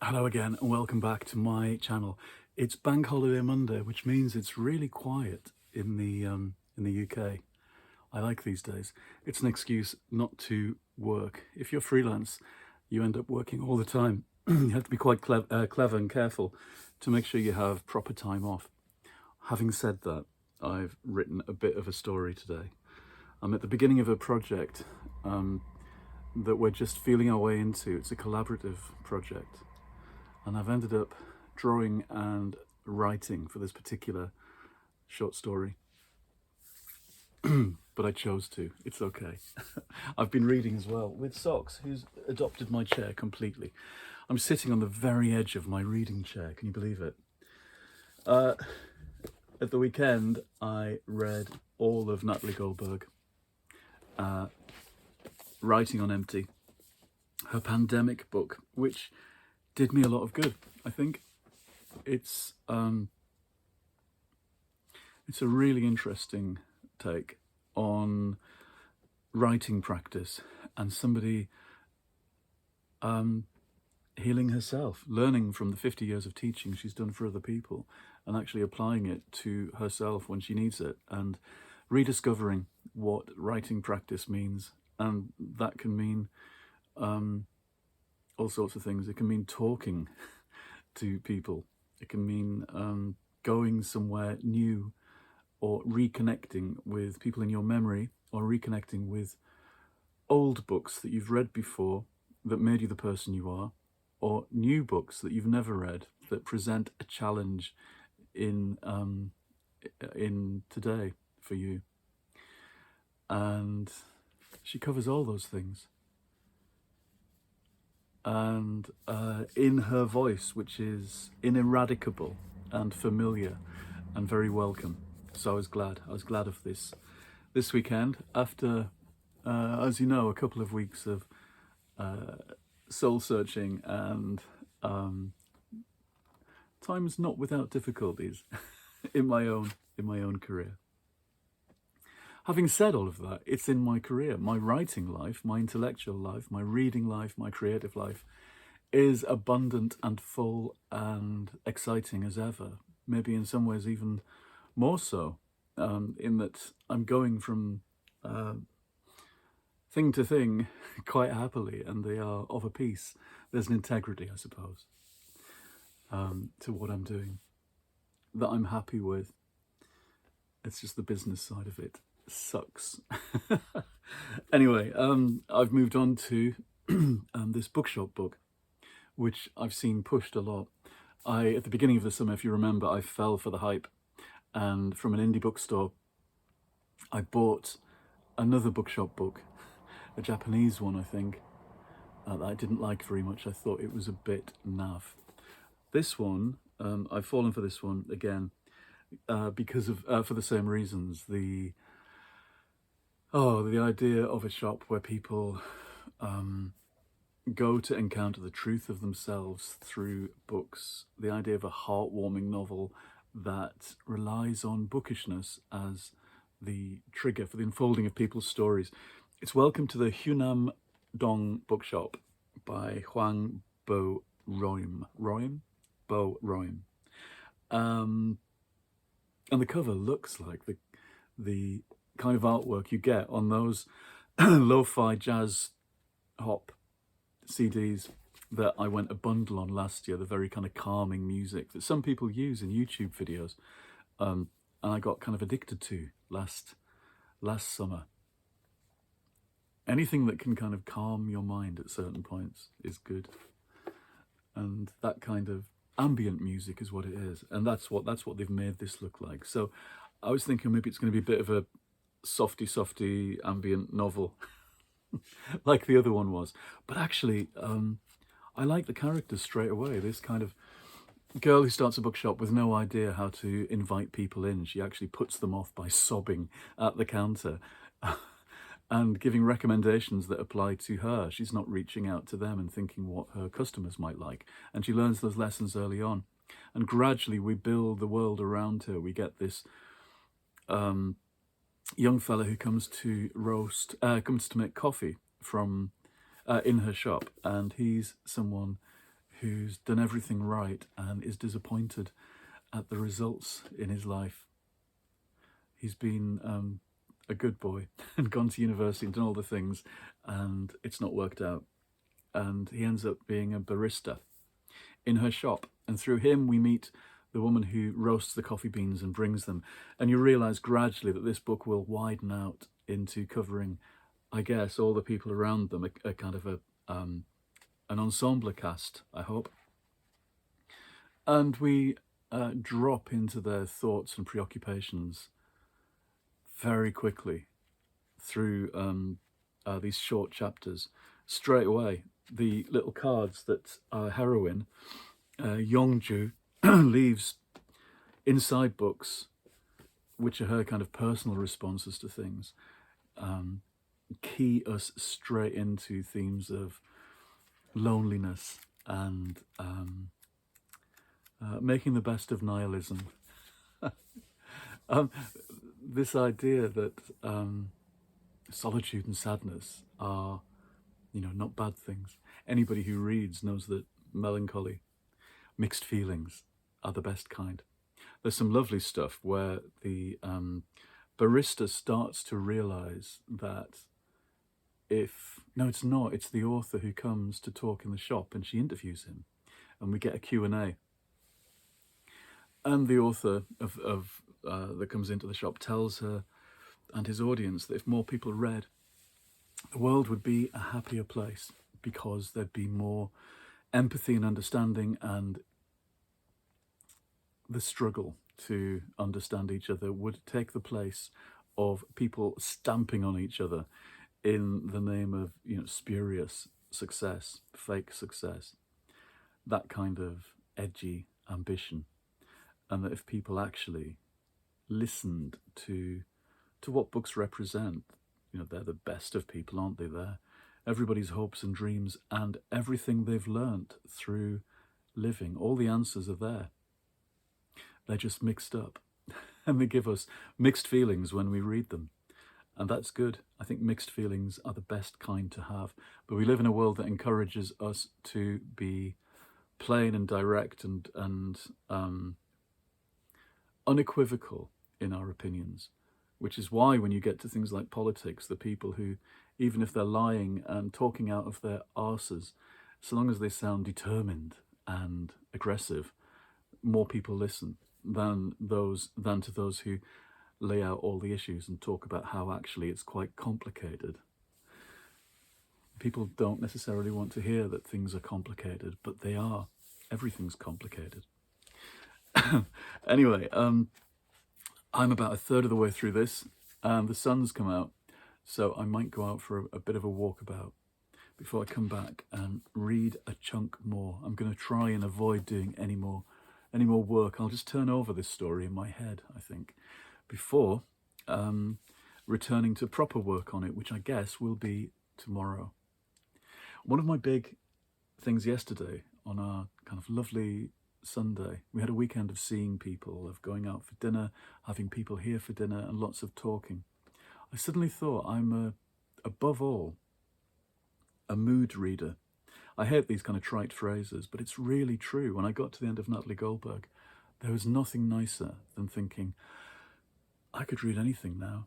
Hello again and welcome back to my channel. It's Bank Holiday Monday, which means it's really quiet in the UK. I like these days. It's an excuse not to work. If you're freelance, you end up working all the time. You have to be quite clever and careful to make sure you have proper time off. Having said that, I've written a bit of a story today. I'm at the beginning of a project that we're just feeling our way into. It's a collaborative project. And I've ended up drawing and writing for this particular short story. But I chose to. It's okay. I've been reading as well with Socks, who's adopted my chair completely. I'm sitting on the very edge of my reading chair. Can you believe it? At the weekend, I read all of Natalie Goldberg, Writing on Empty, her pandemic book, which did me a lot of good. I think it's a really interesting take on writing practice and somebody healing herself, learning from the 50 years of teaching she's done for other people and actually applying it to herself when she needs it and rediscovering what writing practice means. And that can mean all sorts of things. It can mean talking to people. It can mean going somewhere new or reconnecting with people in your memory or reconnecting with old books that you've read before that made you the person you are, or new books that you've never read that present a challenge in today for you. And she covers all those things. And in her voice, which is ineradicable and familiar and very welcome. So I was glad of this weekend after, as you know, a couple of weeks of soul searching and times not without difficulties in my own career. Having said all of that, it's in my career, my writing life, my intellectual life, my reading life, my creative life is abundant and full and exciting as ever. Maybe in some ways even more so, in that I'm going from thing to thing quite happily, and they are of a piece. There's an integrity, I suppose, to what I'm doing that I'm happy with. It's just the business side of it sucks. Anyway, I've moved on to this Bookshop book, which I've seen pushed a lot. At the beginning of the summer, if you remember, I fell for the hype, and from an indie bookstore, I bought another Bookshop book, a Japanese one, I think, that I didn't like very much. I thought it was a bit naff. This one, I've fallen for this one again because of for the same reasons. The idea of a shop where people go to encounter the truth of themselves through books. The idea of a heartwarming novel that relies on bookishness as the trigger for the unfolding of people's stories. It's welcome to the Hyunam-dong Bookshop by Hwang bo-reum. Bo-reum. And the cover looks like the kind of artwork you get on those lo-fi jazz hop CDs that I went a bundle on last year, the very kind of calming music that some people use in YouTube videos, and I got kind of addicted to last summer. Anything that can kind of calm your mind at certain points is good, and that kind of ambient music is what it is, and that's what they've made this look like. So I was thinking maybe it's going to be a bit of a softy ambient novel like the other one was, but actually I like the characters straight away. This kind of girl who starts a bookshop with no idea how to invite people in. She actually puts them off by sobbing at the counter and giving recommendations that apply to her. She's not reaching out to them and thinking what her customers might like. And she learns those lessons early on. And gradually we build the world around her. We get this young fella who comes to make coffee from in her shop, and he's someone who's done everything right and is disappointed at the results in his life. He's been a good boy and gone to university and done all the things, and it's not worked out. And he ends up being a barista in her shop. And through him, we meet the woman who roasts the coffee beans and brings them. And you realise gradually that this book will widen out into covering, I guess, all the people around them, a kind of an ensemble cast, I hope. And we drop into their thoughts and preoccupations very quickly through these short chapters. Straight away, the little cards that our heroine, Yongju, leaves inside books, which are her kind of personal responses to things, key us straight into themes of loneliness and making the best of nihilism. This idea that solitude and sadness are, not bad things. Anybody who reads knows that melancholy, mixed feelings are the best kind. There's some lovely stuff where the barista starts to realize that it's the author who comes to talk in the shop, and she interviews him, and we get a Q&A. And the author of that comes into the shop tells her and his audience that if more people read, the world would be a happier place, because there'd be more empathy and understanding, and the struggle to understand each other would take the place of people stamping on each other in the name of, spurious success, fake success, that kind of edgy ambition. And that if people actually listened to what books represent, they're the best of people, aren't they? They're everybody's hopes and dreams and everything they've learnt through living. All the answers are there. They're just mixed up. And they give us mixed feelings when we read them. And that's good. I think mixed feelings are the best kind to have. But we live in a world that encourages us to be plain and direct and unequivocal in our opinions, which is why when you get to things like politics, the people who, even if they're lying and talking out of their arses, so long as they sound determined and aggressive, more people listen than to those who lay out all the issues and talk about how actually it's quite complicated. People don't necessarily want to hear that things are complicated, but they are. Everything's complicated. Anyway, I'm about a third of the way through this, and the sun's come out, so I might go out for a bit of a walkabout before I come back and read a chunk more. I'm going to try and avoid doing any more work. I'll just turn over this story in my head, I think, before returning to proper work on it, which I guess will be tomorrow. One of my big things yesterday on our kind of lovely Sunday, we had a weekend of seeing people, of going out for dinner, having people here for dinner, and lots of talking. I suddenly thought I'm above all a mood reader. I hate these kind of trite phrases, but it's really true. When I got to the end of Natalie Goldberg, there was nothing nicer than thinking, I could read anything now.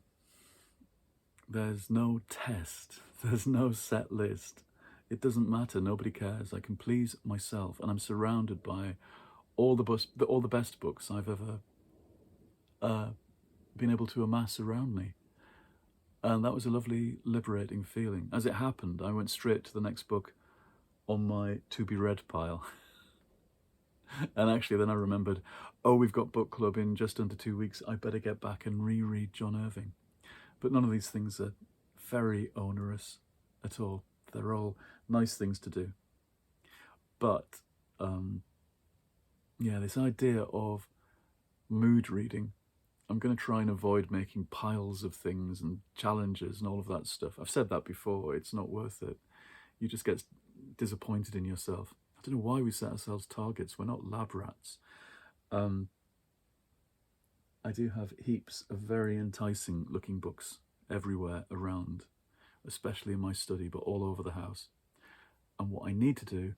There's no test. There's no set list. It doesn't matter. Nobody cares. I can please myself, and I'm surrounded by all the best books I've ever been able to amass around me. And that was a lovely, liberating feeling. As it happened, I went straight to the next book on my to-be-read pile. And actually then I remembered, we've got book club in just under 2 weeks. I better get back and reread John Irving. But none of these things are very onerous at all. They're all nice things to do. But, this idea of mood reading, I'm going to try and avoid making piles of things and challenges and all of that stuff. I've said that before. It's not worth it. You just get disappointed in yourself. I don't know why we set ourselves targets. We're not lab rats. I do have heaps of very enticing looking books everywhere around, especially in my study, but all over the house. And what I need to do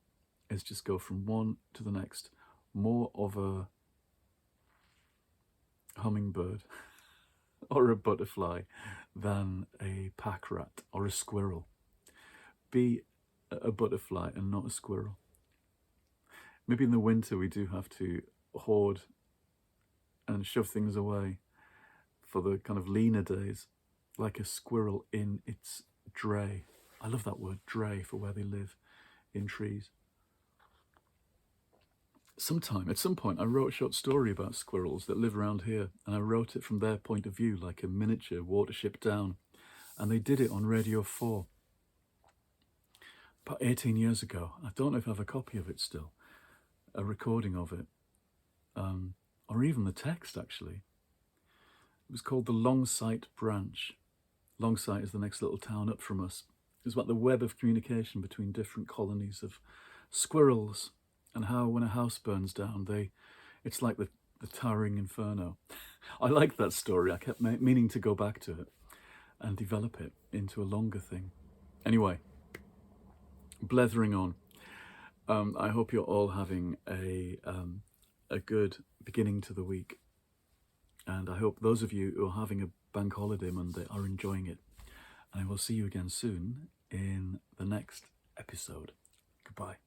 is just go from one to the next, more of a hummingbird or a butterfly than a pack rat or a squirrel. Be a butterfly and not a squirrel. Maybe in the winter we do have to hoard and shove things away for the kind of leaner days, like a squirrel in its dray. I love that word, dray, for where they live, in trees. At some point, I wrote a short story about squirrels that live around here, and I wrote it from their point of view, like a miniature Watership Down, and they did it on Radio 4 about 18 years ago. I don't know if I have a copy of it still, a recording of it, or even the text, actually. It was called the Longsight Branch. Longsight is the next little town up from us. It was about the web of communication between different colonies of squirrels, and how when a house burns down, it's like the towering inferno. I liked that story. I kept meaning to go back to it and develop it into a longer thing. Anyway, blethering on. I hope you're all having a good beginning to the week. And I hope those of you who are having a bank holiday Monday are enjoying it. And I will see you again soon in the next episode. Goodbye.